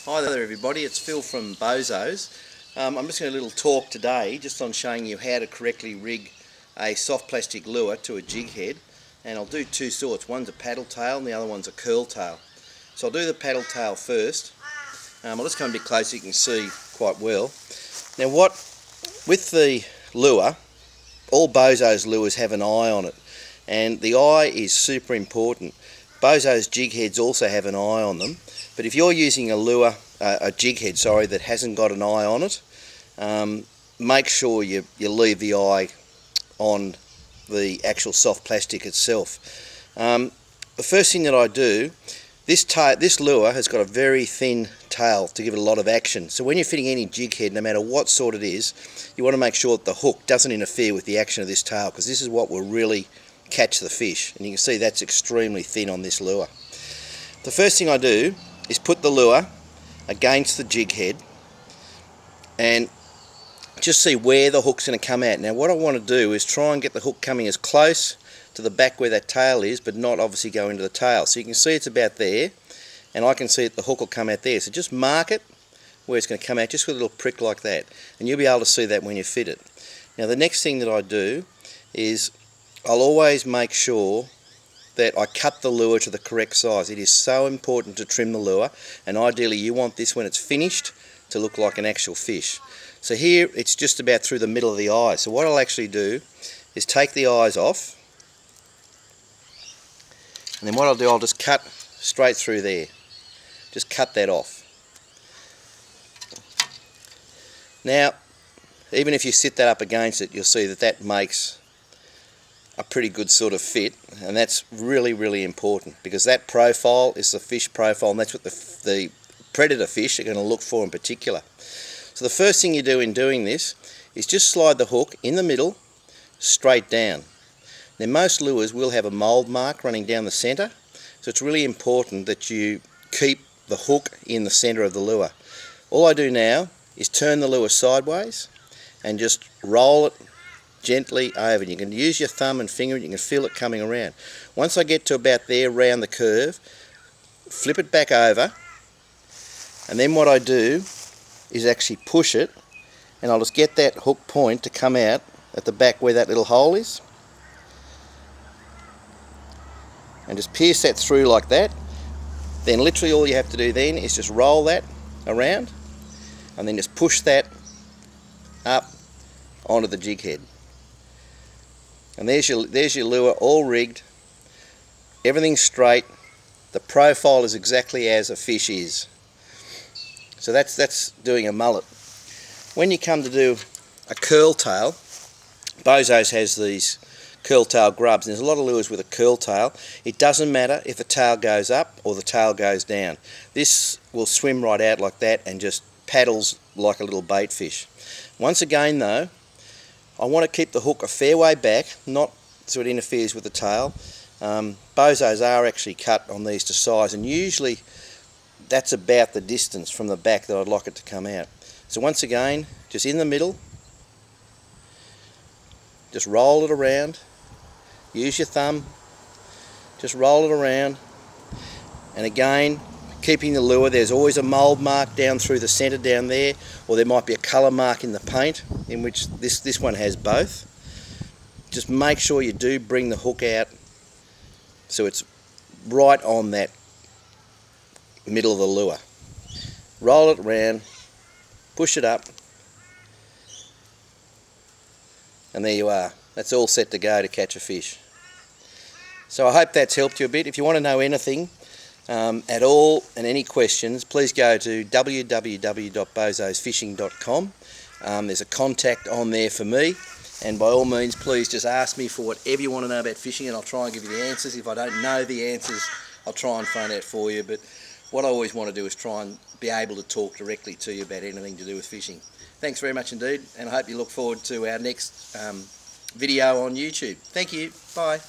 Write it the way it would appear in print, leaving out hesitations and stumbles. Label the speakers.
Speaker 1: Hi there everybody, it's Phil from Bozo's. I'm just going to do a little talk today just on showing you how to correctly rig a soft plastic lure to a jig head, and I'll do two sorts. One's a paddle tail and the other one's a curl tail. So I'll do the paddle tail first. I'll just come a bit closer so you can see quite well. Now with the lure, all Bozo's lures have an eye on it, and the eye is super important. Bozo's jig heads also have an eye on them, but if you're using a jig head, that hasn't got an eye on it, make sure you leave the eye on the actual soft plastic itself. The first thing that I do, this lure has got a very thin tail to give it a lot of action. So when you're fitting any jig head, no matter what sort it is, you want to make sure that the hook doesn't interfere with the action of this tail, because this is what will really catch the fish. And you can see that's extremely thin on this lure. The first thing I do is put the lure against the jig head and just see where the hook's going to come out. Now what I want to do is try and get the hook coming as close to the back where that tail is, but not obviously go into the tail. So you can see it's about there, and I can see that the hook will come out there. So just mark it where it's going to come out, just with a little prick like that, and you'll be able to see that when you fit it. Now the next thing that I do is I'll always make sure that I cut the lure to the correct size. It is so important to trim the lure, and ideally you want this when it's finished to look like an actual fish. So here it's just about through the middle of the eye. So what I'll actually do is take the eyes off, and then what I'll do, I'll just cut straight through there. Just cut that off. Now, even if you sit that up against it, you'll see that that makes a pretty good sort of fit, and that's really, really important, because that profile is the fish profile, and that's what the predator fish are going to look for in particular. So the first thing you do in doing this is just slide the hook in the middle straight down. Now most lures will have a mould mark running down the centre, so it's really important that you keep the hook in the centre of the lure. All I do now is turn the lure sideways and just roll it gently over. You can use your thumb and finger, you can feel it coming around. Once I get to about there around the curve, flip it back over, and then what I do is actually push it, and I'll just get that hook point to come out at the back where that little hole is, and just pierce that through like that. Then literally all you have to do then is just roll that around and then just push that up onto the jig head. And there's your lure all rigged, everything's straight, the profile is exactly as a fish is. So that's doing a mullet. When you come to do a curl tail, Bozo's has these curl tail grubs, and there's a lot of lures with a curl tail. It doesn't matter if the tail goes up or the tail goes down. This will swim right out like that and just paddles like a little bait fish. Once again though, I want to keep the hook a fair way back, not so it interferes with the tail. Bozo's are actually cut on these to size, and usually that's about the distance from the back that I'd like it to come out. So once again, just in the middle, just roll it around, use your thumb, just roll it around, and again, keeping the lure, there's always a mould mark down through the centre down there, or there might be a colour mark in the paint, in which this one has both. Just make sure you do bring the hook out so it's right on that middle of the lure. Roll it around, push it up, and there you are. That's all set to go to catch a fish. So I hope that's helped you a bit. If you want to know anything at all and any questions, please go to www.bozosfishing.com. There's a contact on there for me, and by all means please just ask me for whatever you want to know about fishing, and I'll try and give you the answers. If I don't know the answers, I'll try and find out for you, but what I always want to do is try and be able to talk directly to you about anything to do with fishing. Thanks very much indeed, and I hope you look forward to our next video on YouTube. Thank you. Bye.